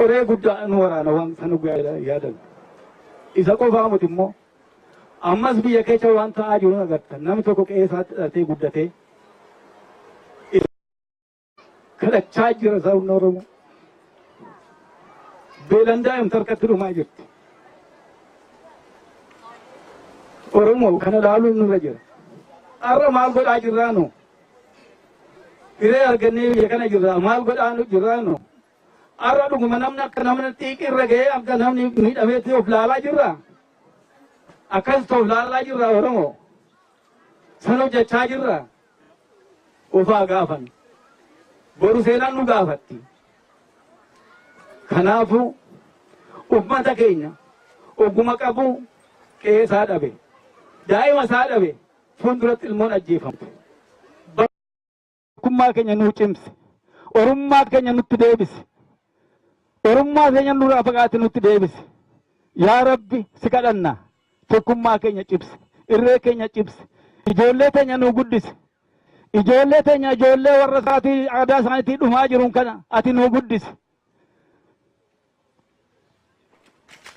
oree guddaa nu waraana waan sana yaadan isa qofaa miti immoo ammas biyya keessa waan ta'aa jiru agartan namni tokko qe'ee isaatti dhalatee guddatee kadhachaa jira sabni Oromoo beelan daa'imti harkatti dhumaa jirti. Oromoo kana laaluun nurra jira. Arra maal godhaa jirraa nu? Hiree argannee biyya kana jirraa maal godhaa jirraa nu? Arra dhuguma namni akka namni xiiqirra ga'ee akka namni miidhameetti of laalaa jirraa? Akkas of laalaa jirraa Oromoo? San hojjechaa jirraa? Ofaa gaafan. Boru seenaan nu gaafatti. Kanaafuu ummata keenya ogguma qabu qe'ee isaa dhabe. Daa'ima isaa dhabe fuulduratti ilmoon ajjeefamte. Tokkummaa keenya nuu cimsi. Oromummaa keenya nutti deebisi. Oromummaa keenya nurraa fagaate nutti deebisi. Yaa Rabbi si kadhanna. Tokkummaa keenya cimsi. Irree keenya cimsi. Ijoollee keenya nuu guddisi. Ijoollee keenya ijoollee warra isaatii aadaa isaaniitii dhumaa jiruun kana ati nuu guddisi.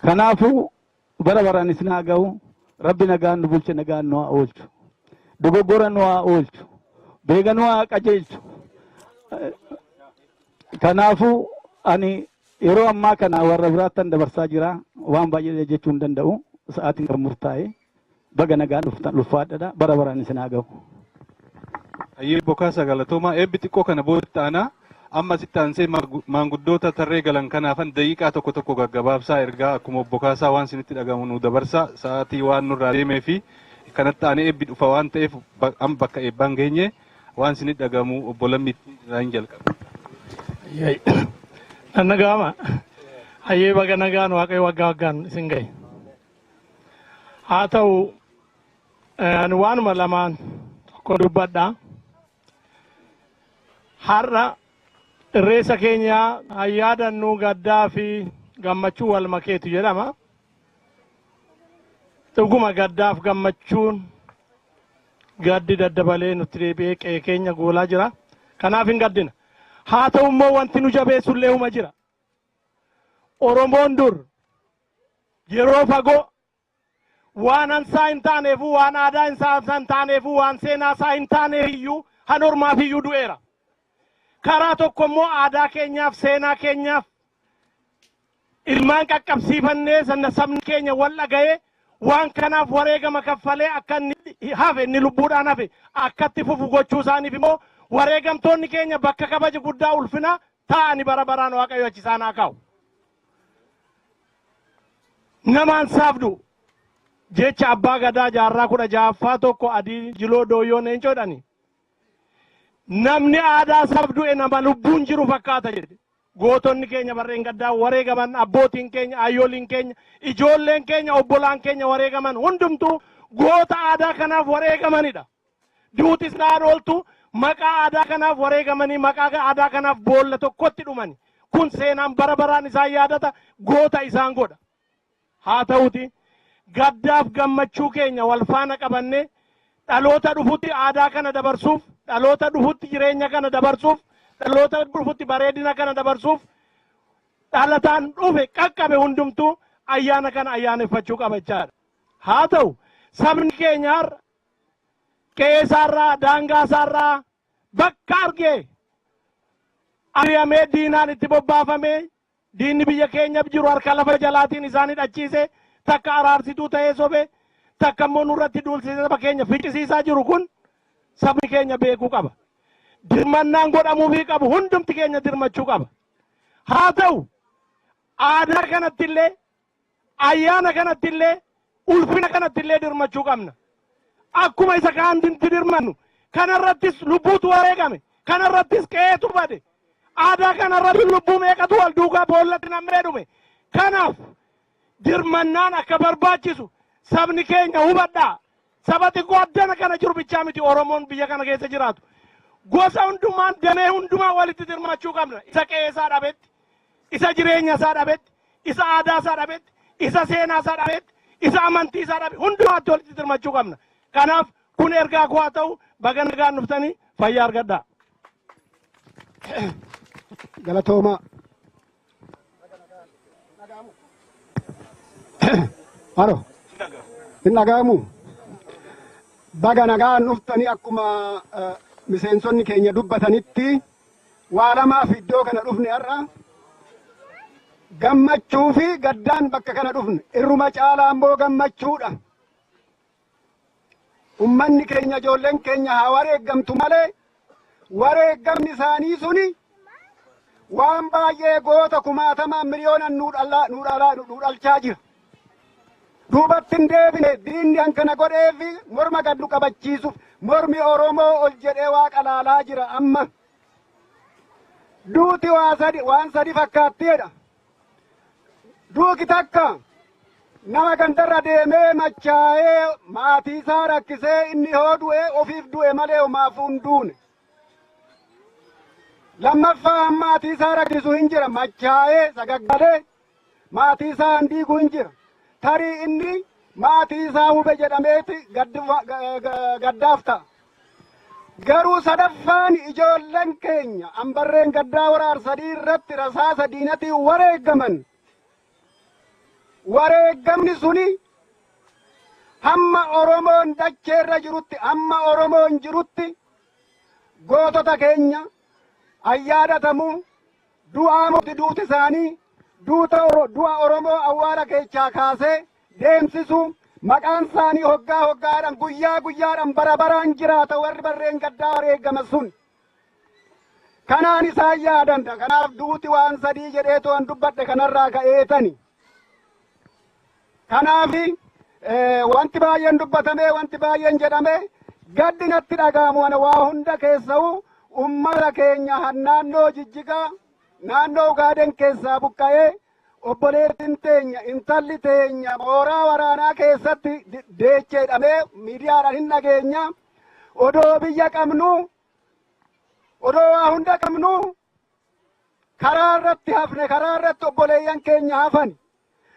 Kanaafuu bara baraan isin haa ga'u. Rabbi nagaan nu bulche nagaan nu haa oolchu. Dogoggora nu haa oolchu. Beeka nu haa qajeelchu. Kanaafuu ani yeroo ammaa kana warra biraattan dabarsaa jira waan baay'ee jechuu hin danda'u. Sa'aatiin kan murtaa'e baga nagaan ulfaadhadha bara baraan isin haa ga'u. Ayyee bokaasa galatoomaa eebbi xiqqoo kana booda ta'ana amma sitti aansee maanguddoota tarree galan kanaafan daqiiqaa tokko gaggabaabsaa ergaa akkuma bokaasaa waan sinitti dhagamu nu dabarsa sa'aatii waan nurraa deemee fi kanatti aanee eebbi dhufa waan ta'eef amma bakka eebbaan geenye waan sinitti dhagamu obbo Lammiitti hin jalqabu. Nagaama ayyee baga nagaan waaqayyo waggaan isin gahe. Haa ta'u ani waanuma lamaan tokko dubbadha. Har'a irreessa keenya ayyaadannuu gaddaa fi gammachuu wal makeetu jedhama. Dhuguma gaddaaf gammachuun gaddi daddabalee nutti deebi'ee qe'ee keenya goolaa jira. Kanaaf hin gaddina. Haa ta'u immoo wanti nu jabeessullee huma jira. Oromoon dur yeroo fagoo waan ansaa hin taaneefu waan aadaa isaa hin taaneefu waan seenaa isaa hin taaneef iyyuu han ormaaf iyyuu du'eera. Karaa tokko immoo aadaa keenyaaf seenaa keenyaaf ilmaan qaqqabsiifannee sabni keenya wal dhaga'ee waan kanaaf wareegama kaffalee akka inni hafe inni lubbuudhaan hafe akkatti fufu gochuu isaaniif immoo wareegamtoonni keenya bakka kabaja guddaa ulfina taa'anii bara baraan waaqayyo achi isaan haa kaa'u. Namaan saafdu jecha abbaa gadaa jaarraa 16ffaa tokko adii jiloo dooyyoo neen jedhani. Namni aadaa sabdu'e nama lubbuun jiru fakkaata jedhe. Gootonni keenya barreen gaddaa wareegaman abbootiin keenya ayyooliin keenya ijoolleen keenya obbolaan keenya wareegaman hundumtuu goota aadaa kanaaf wareegamanidha. Duutis naan ooltu maqaa aadaa kanaaf wareegamanii maqaa aadaa kanaaf boolla tokkotti dhumani. Kun seenaan bara baraan isaan yaadata goota isaan godha. Haa ta'uti gaddaaf gammachuu keenya wal faana qabanne dhaloota dhufutti aadaa kana dabarsuuf dhaloota dhufutti jireenya kana dabarsuuf dhaloota dhufutti bareedina kana dabarsuuf dhalataan dhufe qaqqabe hundumtuu ayyaana kana ayyaaneffachuu qaba jechaadha. Haa ta'u sabni keenya har'a qe'ee isaarraa daangaa isaarraa bakka argee ari'amee diinaan itti bobbaafamee diinni biyya keenya jiru harka lafa jalaatiin isaanii dhachiise takka araarsituu ta'ee sobe takka immoo nurratti duulsiisee saba keenya ficcisiisaa jiru kun sabni keenya beekuu qaba. Dirmannaan godhamuufii qabu hundumti keenya dirmachuu qaba. Haa ta'u aadaa kanattillee ayyaana kanattillee ulfina kanattillee dirmachuu qabna. Akkuma isa kaantinti dirmannu kanarrattis lubbuutu wareegame kanarrattis qe'eetu bade aadaa kanarratti lubbuu meeqatu wal duukaa boollatti nammee dhume. Kanaaf dirmannaan akka barbaachisu sabni keenya hubadhaa. Saba xiqqoo addana kana jiru bichaa miti Oromoon biyya kana keessa jiraatu. Gosa hundumaan damee hundumaa walitti dirmachuu qabna. Isa qe'ee isaa dhabetti, isa jireenya isaa dhabetti, isa aadaa isaa dhabetti, isa seenaa isaa dhabetti, isa amantii isaa dhabetti hundumaatti walitti dirmachuu qabna. Kanaaf kun ergaa koo haa ta'u baga nagaan dhuftanii fayyaa argadhaa. Galatooma. Haro. Hin dhaga'amu. Baga nagaan dhuftanii akkuma miseensonni keenya dubbatanitti waa lamaaf iddoo kana dhufne har'a. Gammachuu fi gaddaan bakka kana dhufne. Irruma caalaa immoo gammachuudha. Ummanni keenya ijoolleen keenya haa wareeggamtu malee wareeggamni isaanii suni waan baay'ee goota kumaatamaan miliyoonan nu dhalchaa jira. Duubatti hin deebine diinni hankana godhee fi morma gaddu qabachiisuuf mormi Oromoo ol jedhee waaqa laalaa jira amma. Duuti waan sadi fakkaatteedha. Duuki takka nama gandarra deemee machaa'ee maatii isaa rakkisee inni hoo du'e ofiif du'e malee homaafuu hin duune. Lammaffaan maatii isaa rakkisu hin jira machaa'ee sagaggalee maatii isaa hin diigu hin jira. Tarii inni maatii isaa hube jedhameeti gaddaaf ta'a. Garuu sadaffaan ijoolleen keenya ambarreen gaddaa waraarsadii irratti rasaasa diinatiin wareeggaman. Wareeggamni suni hamma Oromoon dacheerra jirutti hamma Oromoon jirutti gootota keenya ayyaadatamu du'aa murti duuti isaanii du'a Oromoo awwaala keechaa kaasee deemsisu maqaan isaanii hoggaadhaan guyyaadhaan bara baraan jiraata warri barreen gaddaa wareeggama sun. Kanaan isaan yaadanda. Kanaaf duuti waan sadii jedheetu waan dubbadhe kanarraa ka'eetani. Kanaafi wanti baay'een dubbatame wanti baay'een jedhame gaddi natti dhaga'amu waa hunda keessa'u ummata keenya naannoo Jijjigaa naannoo Ugaaden keessaa buqqa'ee obboleettiin teenya intalli teenya mooraa waraanaa keessatti deecheedhamee miidiyaadhaan hin dhageenya odoo biyya qabnu odoo waa hunda qabnu karaa irratti hafne karaa irratti obboleeyyan keenya hafan.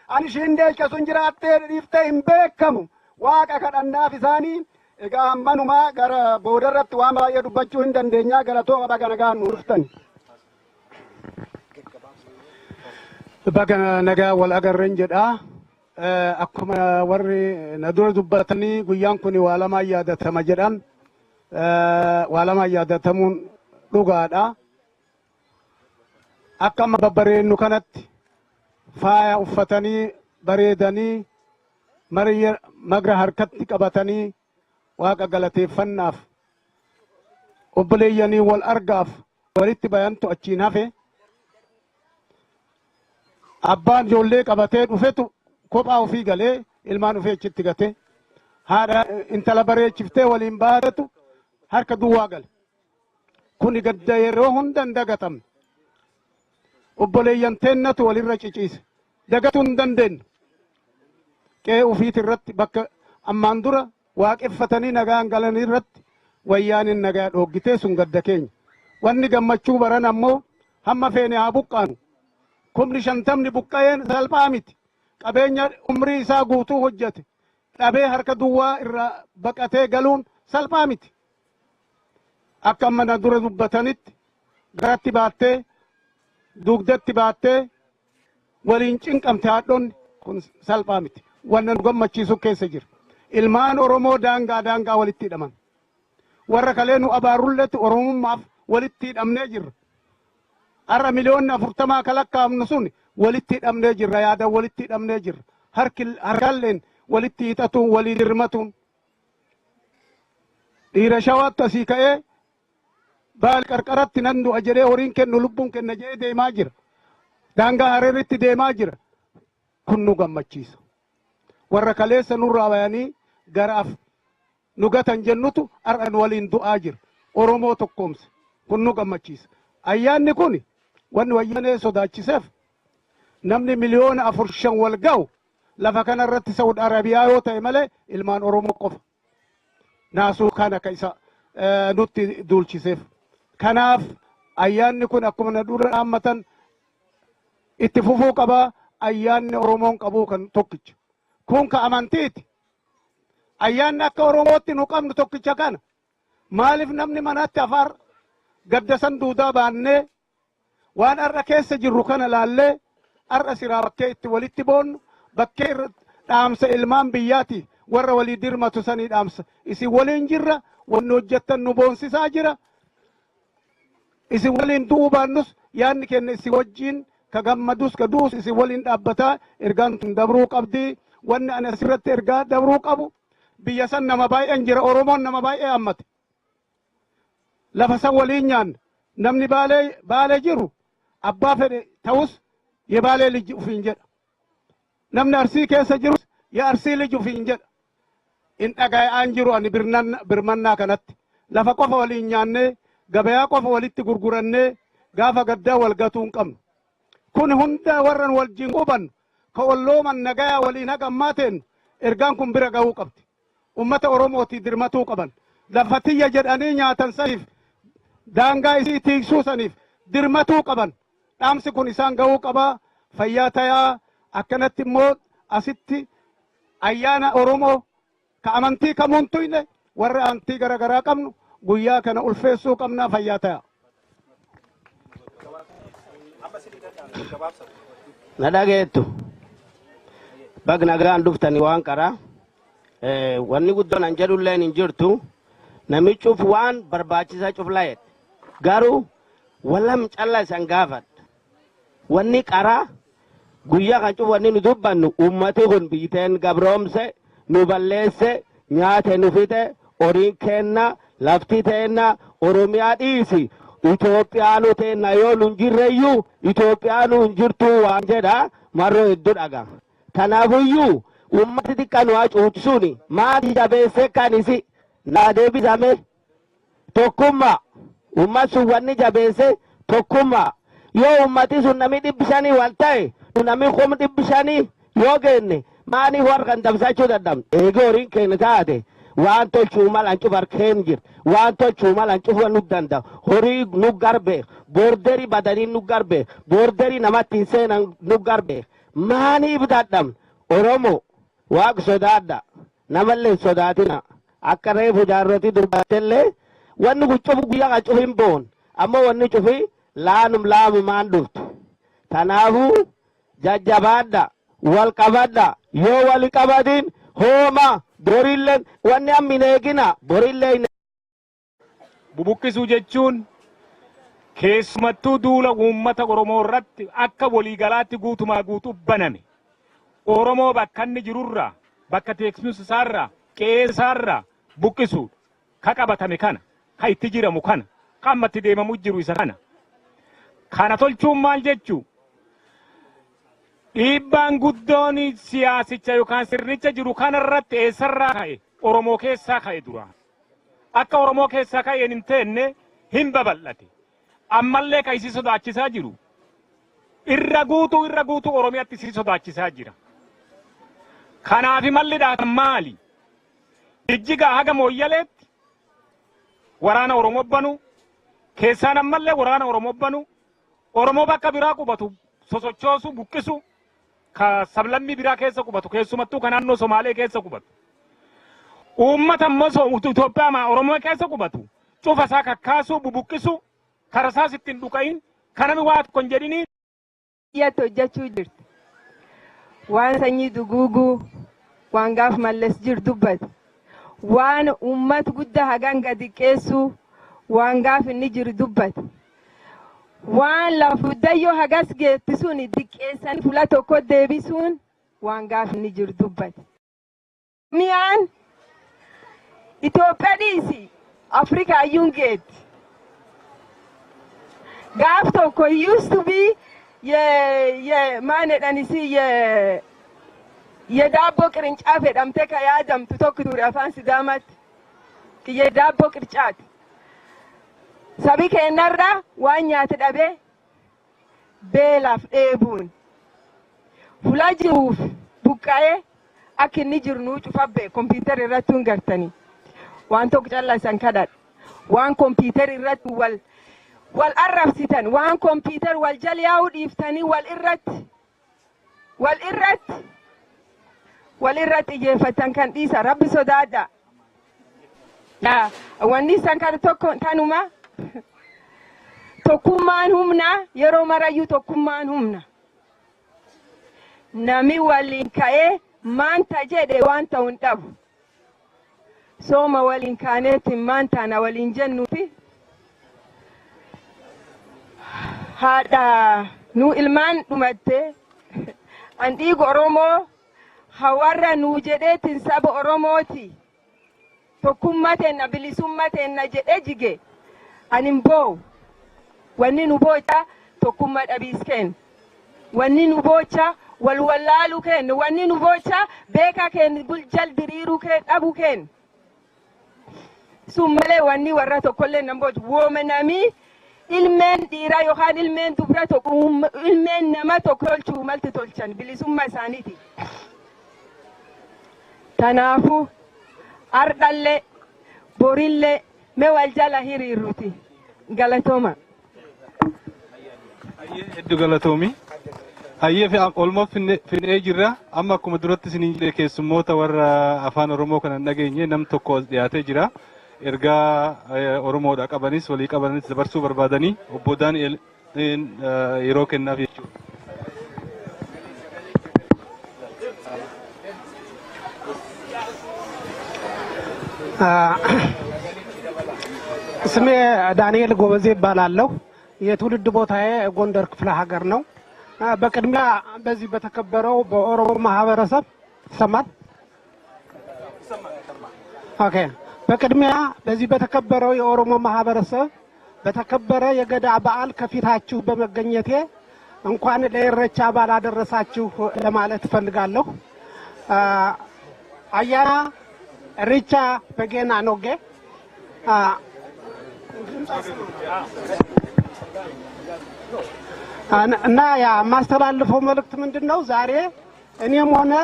Ani ishiin deecha sun jiraattee dhiiftee hin beekamu waaqa kadhannaaf isaanii egaa ammanumaa gara boodarratti waan baay'ee dubbachuu hin dandeenyaa galatooma baga nagaan nu dhuftani. Baga nagaa wal agarreen jedhaa. Akkuma warri na dura dubbatanii guyyaan kun waa lamaan yaadatama jedhan waa lamaan yaadatamuun dhugaadha. Akka amma babbareennu kanatti faaya uffatanii bareedanii magra harkatti qabatanii waaqa galateeffannaaf obboleeyyanii wal argaaf walitti bayantu achiin hafe abbaan ijoollee qabatee dhufetu kophaa ofii galee ilmaan ofii achitti gate haadha intala bareechiftee waliin baatatu harka duwwaa gale kuni gadda yeroo hunda hin dagatamne. Obboleeyyan teennatu walirra ciciise dagatuu hin dandeenyu qe'ee ofiit irratti bakka ammaan dura waaqeffatanii nagaan galan irratti wayyaaniin nagaa dhoggitee sun gadda keenya wanni gammachuu baran ammoo hamma feene haa buqqaanu 50 buqqa'een salphaa miti qabeenya umrii isaa guutuu hojjete dhabee harka duwwaa irraa baqatee galuun salphaa miti akka amma na dura dubbatanitti garatti baattee dugdatti baattee waliin cinqamte haadhonni kun salphaa miti wanna nu gammachiisu keessa jira. Ilmaan Oromoo daangaa walitti hidhaman warra kalee nu abaarulletti Oromummaaf walitti hidhamnee jirra. Har'a miliyoonni 40 kalakkaafnu sun walitti hidhamnee jirra yaada walitti hidhamnee jirra. Harkalleen walitti hidhatuun walii dirmatuun dhiira shawaatti asii ka'ee baal qarqaratti nan du'a jedhee horiin kennu lubbuun kenna jedhee deemaa jira. Daangaa Hareeritti deemaa jira. Kun nu gammachiisa. Warra kaleessa nurraa bayanii garaaf nu gatan jennutu har'an waliin du'aa jira. Oromoo tokkoomse. Kun nu gammachiisa. Ayyaanni kun wanni wayyaanee sodaachiseef namni miliyoona 4-5 wal ga'u lafa kanarratti Saudi Arabiyaa yoo ta'e malee ilmaan Oromoo qofa. Naasuu kana ka isa nutti duulchiseef. Kanaaf ayyaanni kun akkuma na dura dhaammatan itti fufuu qaba. Ayyaanni Oromoon qabu kan tokkicha. Kun ka amantiiti. Ayyaanni akka Oromootti nu qabnu tokkicha kana. Maaliif namni manatti afar gaddasan duudaa baannee waan har'a keessa jirru kana laallee har'a siraa bakkee itti walitti boonnu bakkee dhaamsa ilmaan biyyaati warra walii dirmatu sanii dhaamsa isin waliin jirra wanni hojjettan nu boonsisaa jira isin waliin du'uu baannus yaadni kenna isin wajjiin ka gammadus ka duus isin waliin dhaabbataa ergaan tun dabruu qabdi wanni ani asirratti ergaa dabruu qabu biyya san nama baay'een jira Oromoon nama baay'ee hammate lafa san waliin nyaanna namni baalee jiru abbaa fedhe ta'us ye baalee liji ufiin jedha namni arsii keessa jirus ye arsii liji ufiin jedha in dhaga'aan jiru ani birmannaa kanatti lafa qofa waliin nyaannee gabayaa qofa walitti gurgurannee gaafa gaddaa wal gatuu hin qabnu kun hunda warran wajjin qubannu ka ollooman nagayaa waliin hagammaateen ergaan kun bira gahuu qabdi ummata Oromootii dirmatuu qaban lafa tiyya jedhanii nyaatan saniif daangaa isii tiiksuu saniif dirmatuu qaban dhaamsi kun isaan gahuu qabaa fayyaa tayaa akkanatti immoo asitti ayyaana Oromoo ka amantii kamuun tuyne warra amantii garagaraa qabnu guyyaa kana ulfeessuu qabnaa fayyaa tayaa. Na dhageettu bagna gaan dhuftani waan qaraa wanni guddoon an jedhulleen hin jirtu namichuuf waan barbaachisaa cuflaa'edha garuu wallam callaa isan gaafadha wanni qaraa guyyaa kan cufu wanni nu dubbannu ummati kun biiteen gabroomse nu balleesse nyaate nu fixe horiin kenna lafti teenna Oromiyaa dhiisi Itoophiyaanu teenna yoo nun jirreyyuu Itoophiyaanu hin jirtu waan jedha marroo hedduu dhaga kanaafuyyuu ummati xiqqaa nu hacuucisuuni maati jabeesse kanisi naa deebisame tokkummaa ummat sun wanni jabeesse tokkummaa yoo ummati sun nami 500 wal ta'e nami 500 yoo geenne maani warqan dabsachuu dadhabne eegee horiin keenya taate waan tolchuu malan cufar keen jir waan tolchuu malan cufa nu danda'u horii nu garbe boorderii badanii nu garbe boorderii namatti hin seenan nu garbe maaniif dadhabne Oromoo Waaq sodaadha namallee sodaatina akka reefu jaarroti durbattellee wanni kun cufu guyyaa kan cufu hin boon ammoo wanni cufi laamu maan dhuftu kanaafuu jajjabaadha wal qabadha yoo wal qabatin hooma borilleen wanni ammin eegina borillee bubuqqisuu jechuun keessumattuu duula uummata Oromoo irratti akka waliigalaatti guutumaa guutuu baname Oromoo bakka inni jirurraa bakka teeksuus isaarraa qeessaarraa buqqisuu ka qabatame kana ka itti jiramu kana ka ammatti deemamu jiru isa kana tolchuun maal jechuu dhiibbaan guddoon siyaasicha yookaan sirnicha jiru kanarratti eessarraa ka'e Oromoo keessaa ka'e dura akka Oromoo keessaa ka'een hin teenne hin babal'ate ammallee ka isi sodaachisaa jiru irra guutuu Oromiyaatti isi sodaachisaa jira. Kanaafi malli dhaatan maali? Jijjigaa haga mooyyaleetti waraana Oromoo banu keessaan ammallee waraana Oromoo banu Oromoo bakka biraa qubatu sosochoosu buqqisu ka sablammii biraa keessa qubatu keessumattuu ka naannoo Somaalee keessa qubatu uummata ammoo Itoophiyaa Oromoo keessa qubatu cufa isaa kakkaasuu bubuqqisu karasaas ittiin dhuka'iin kanami waa tokko hin jedhiniin. Iyyaatti hojjechuu jirti. Waan sanyii duguuguu waan gaaf malles jiru dubbate waan uummat guddaa hagan gadi qeessu waan gaaf inni jiru dubbate waan lafuddayyoo hagas geettisuun diqqeessan fuula tokko deebisuun waan gaaf inni jiru dubbate. Miyaan Itoophiyaa dhiisi Afrikaa iyyuun geetti. Gaaf tokko used to be ye daabbo qirincaa fedhamte ka yaadamtu tokko ture afaan Sidaamaatti ye daabbo qircaati sabi keenyarra waan nyaate dhabe beelaaf dheebuun fuula jiruuf buqqa'ee akka inni jiru nuu cufabbe kompiitara irratti hin gartanii waan tokko callaa isan kadhadha waan kompiitara irratti wal arrabsitan waan kompiitar wal jalyaa'uu dhiiftanii wal irratti iyyeeffatan kan dhiisa rabbi sodaadha. Wanni isan kana tokko tanuma tokkummaan humna yeroo marayyuu tokkummaan humna nami waliin ka'ee maanta jedhe waan ta'uun dhabu sooma waliin kaaneetiin maantaana waliin jennuuti haadha nu ilmaan dhumatte an dhiigu Oromoo hawarra nu jedheetiin saba Oromooti tokkummateen bilisummateen na jedhe jige anin boo wanni nu boocha tokkummaa dhabiiskeen wanni nu boocha walwallaalu keen wanni nu boocha beeka keen buljal diriiru keen dhabu keen summalee wanni warra tokkollee nan booch woomanamii ilmeen dhiiraa yookaan ilmeen dubra tokko ilmeen nama tokko tolchuu malti tolchan bilisummaa isaaniiti. Tanaafu ardallee borillee mee wal jala hiriiruuti galatooma. Hedduu galatoomi. Hayyee fi olmoo fin'ee jirra amma akkuma duratti isiniin keessummoota warra afaan Oromoo kana dhageenye nam tokko dhiyaatee jira. Ergaa Oromoodha qabanis walii qabanis dabarsuu barbaadanii obbo Daani'el yeroo kennaaf jechuudha. ስሜ ዳንኤል ጎበዜ ይባላለሁ። የትውልድ ቦታዬ ጎንደር ክፍለ ሀገር ነው። በቅድሚያ በዚህ በተከበረው በኦሮሞ ማህበረሰብ ይሰማል? ኦኬ። በቅድሚያ በዚህ በተከበረው የኦሮሞ ማህበረሰብ በተከበረ የገዳ በዓል ከፊታችሁ በመገኘቴ እንኳን ለኢሬቻ በዓል አደረሳችሁ ለማለት ፈልጋለሁ። አያና ኢሬቻ በጌና ኖጌ እና ያ ማስተላለፈው መልእክት ምንድነው? ዛሬ እኔም ሆነ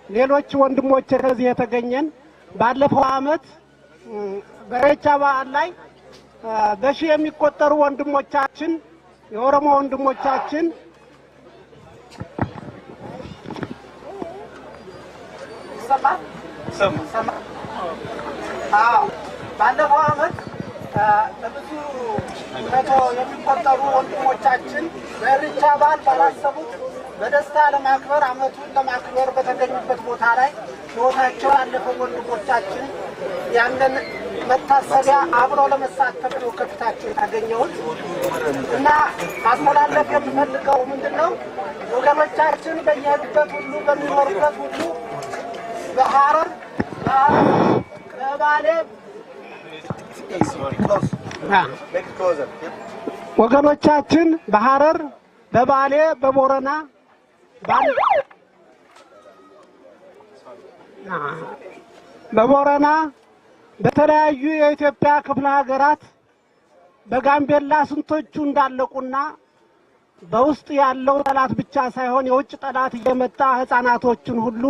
ሌሎች ወንድሞቼ ከዚህ የተገኘን ባለፈው አመት በኢሬቻ በዓል ላይ በሺ የሚቆጠሩ ወንድሞቻችን የኦሮሞ ወንድሞቻችን ባለፈው አመት በብዙ መቶ የሚቆጠሩ ወንድሞቻችን በኢሬቻ በዓል ባላሰቡት በደስታ ለማክበር አመቱን ለማክበር በተገኙበት ቦታ ላይ ሕይወታቸው ያለፈው ወንድሞቻችን ያንን መታሰቢያ አብሮ ለመሳተፍ ነው ከፊታቸው ያገኘሁት እና ማስተላለፍ የምፈልገው ምንድነው? ወገኖቻችን በየሄዱበት ሁሉ በሚኖሩበት ሁሉ በሐረር በባሌ ወገኖቻችን በሐረር በባሌ በቦረና በቦረና በተለያዩ የኢትዮጵያ ክፍለ ሀገራት በጋምቤላ ስንቶቹ እንዳለቁና በውስጥ ያለው ጠላት ብቻ ሳይሆን የውጭ ጠላት እየመጣ ህፃናቶችን ሁሉ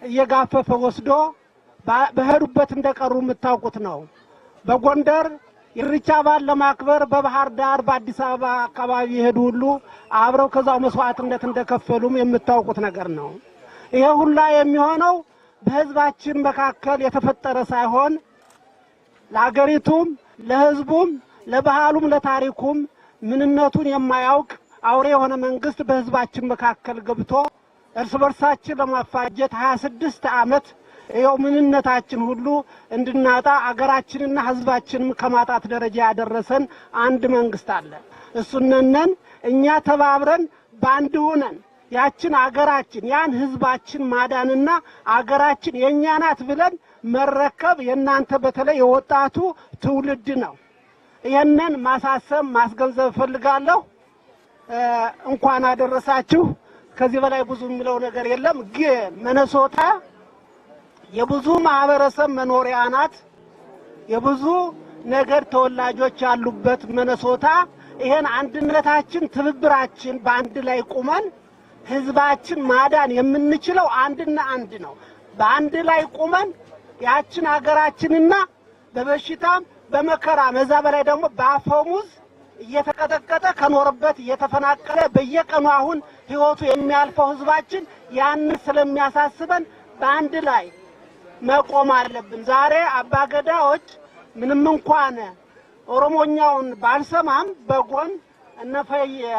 እየጋፈፈ ወስዶ በሄዱበት እንደቀሩ የምታውቁት ነው። በጎንደር ኢሬቻ በዓል ለማክበር በባህር ዳር በአዲስ አበባ አካባቢ የሄዱ ሁሉ አብረው ከዛው መስዋዕትነት እንደከፈሉም የምታውቁት ነገር ነው። ይሄ ሁሉ የሚሆነው በህዝባችን መካከል የተፈጠረ ሳይሆን ለሀገሪቱም ለህዝቡም ለባህሉም ለታሪኩም ምንነቱን የማያውቅ አውሬ የሆነ መንግስት በህዝባችን መካከል ገብቶ እርስ በርሳችን ለማፋጀት 26 ዓመት ይኸው ምንነታችን ሁሉ እንድናጣ አገራችንና ህዝባችንም ከማጣት ደረጃ ያደረሰን አንድ መንግስት አለ። እሱነን እኛ ተባብረን ባንድ ሆነን ያችን አገራችን ያን ህዝባችን ማዳንና አገራችን የኛ ናት ብለን መረከብ የናንተ በተለይ የወጣቱ ትውልድ ነው። ይሄንን ማሳሰብ ማስገንዘብ ፈልጋለሁ። እንኳን አደረሳችሁ። ከዚህ በላይ ብዙ የሚለው ነገር የለም። ግን ሚኒሶታ የብዙ ማህበረሰብ መኖሪያ ናት። የብዙ ነገር ተወላጆች ያሉበት ሚኒሶታ ይሄን አንድነታችን ትብብራችን በአንድ ላይ ቁመን ህዝባችን ማዳን የምንችለው አንድና አንድ ነው። በአንድ ላይ ቁመን ያችን ሀገራችንና በበሽታም በመከራ መዛ በላይ ደግሞ በአፈሙዝ እየተቀጠቀጠ ከኖርበት እየተፈናቀለ በየቀኑ አሁን ህይወቱ የሚያልፈው ህዝባችን ያን ስለሚያሳስበን በአንድ ላይ መቆም አለብን። ዛሬ አባገዳዎች ምንም እንኳን ኦሮሞኛውን ባልሰማም በጎን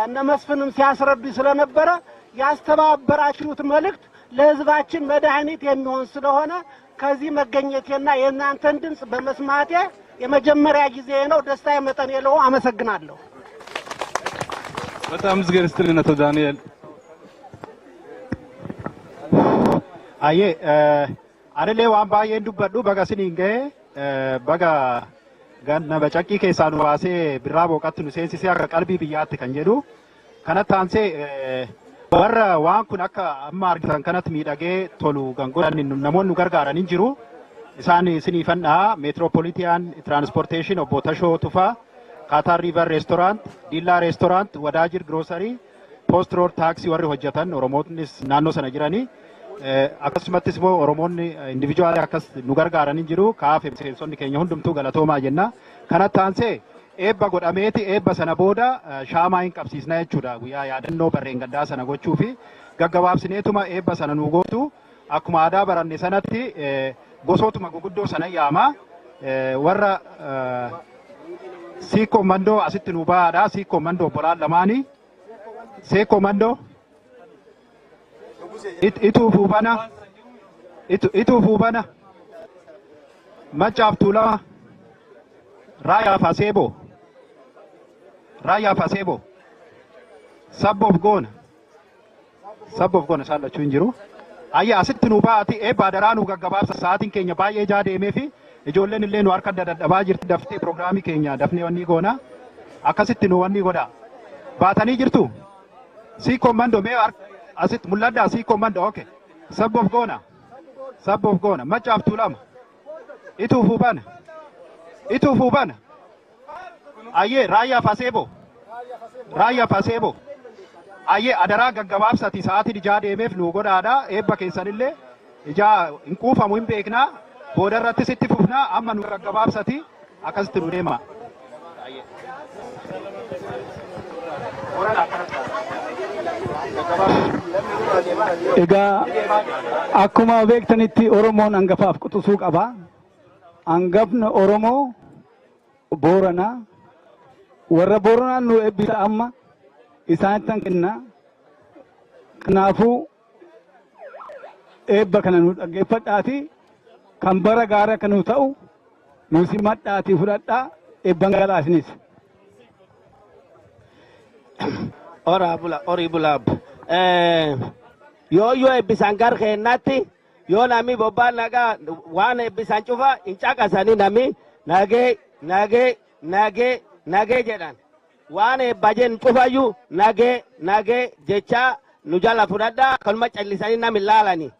እነ መስፍንም ሲያስረዱ ስለነበረ ያስተባበራችሁት መልእክት ለህዝባችን መድኃኒት የሚሆን ስለሆነ ከዚህ መገኘቴና የእናንተን ድምጽ በመስማቴ የመጀመሪያ ጊዜ ነው። ደስታ መጠን የለውም። አመሰግናለሁ። በጣም ዝገር ስትልና አቶ ዳንኤል አየ አረሌ ዋምባ የንዱበዱ በጋስኒንገ በጋ ganna bacaqii keessaa nu baasee birraa booqatti nu seensisee akka qalbii biyyaatti kan jedhu kanatti aansee warra waan kun akka amma argitan kanatti miidhagee tolu kan godhan namoonni nu gargaaran hin jiru. Isaan isiniifannaa meetiroopolitiyaan tiraanspoorteeshin obbo Tashoo Tufaa, Kaataan Riiver Reestooraant, Diillaa Reestooraant, Wadaajir Giroosarii, Poost Rood Taaksii warri hojjetan Oromoonnis naannoo sana jiranii. Akkasumattis immoo Oromoonni individuaalii akkas nu gargaaran hin jiru. Kaaf miseensonni keenya hundumtuu galatoomaa jenna. Kanatti aansee eebba godhameeti eebba sana booda shaamaa hin qabsiisna jechuudha. Guyyaa yaadannoo barreen gaddaa sana gochuu fi gaggabaabsineetuma eebba sana nu gootu akkuma aadaa baranne sanatti gosootuma guguddoo sana yaama. Warra Siikoo Mandoo asitti nu bahaadha. Siikoo Mandoo obbolaan lamaanii. Siikoo Mandoo itu fubana macaaf tuulama raayaaf aseebo sabboof goona isaan lachuu hin jiru. Ayya asitti nu baati eebba daraa nu gaggabaabsa sa'aatiin keenya baay'ee jaa deemee fi ijoolleen illee nu harka dadhabaa jirti daftee pirogiraamii keenya dafnee wanni goona akkasitti nu wanni godha baatanii jirtu Siikoo Mandoo mee asit mul'addaa Siikoo Mandoo okay. Sabboof goona macaaf tuulama ituuf hubana ayyee raayyaaf aseebo ayyee adaraa gaggabaabsati sa'aatiin ijaa deemeef nu godhaadha. Eebba keessanillee ijaa hin quufamu hin beeknaa booda irrattis itti fufnaa amma nu gaggabaabsati akkasitti nu deema. Egaa akkuma beektanitti Oromoon hangafaaf quxisuu qaba. Hangafni Oromoo Booranaa warra Booranaan nu eebbisa amma isaanitti kenna. Kanaafuu eebba kana nu dhaggeeffadhaati kan bara gaara kan nu ta'u nu simadhaati fudhadhaa eebban galaa isinis. Ori bulab yoo eebbisan gar keennatti yoo namni bobbaan nagaa waan eebbisan cufa hin caqasanii namni nagee jedhan waan eebba jen cufayyuu nagee jechaa nu jala fudhadhaa kanuma callisanii nam hin laalanii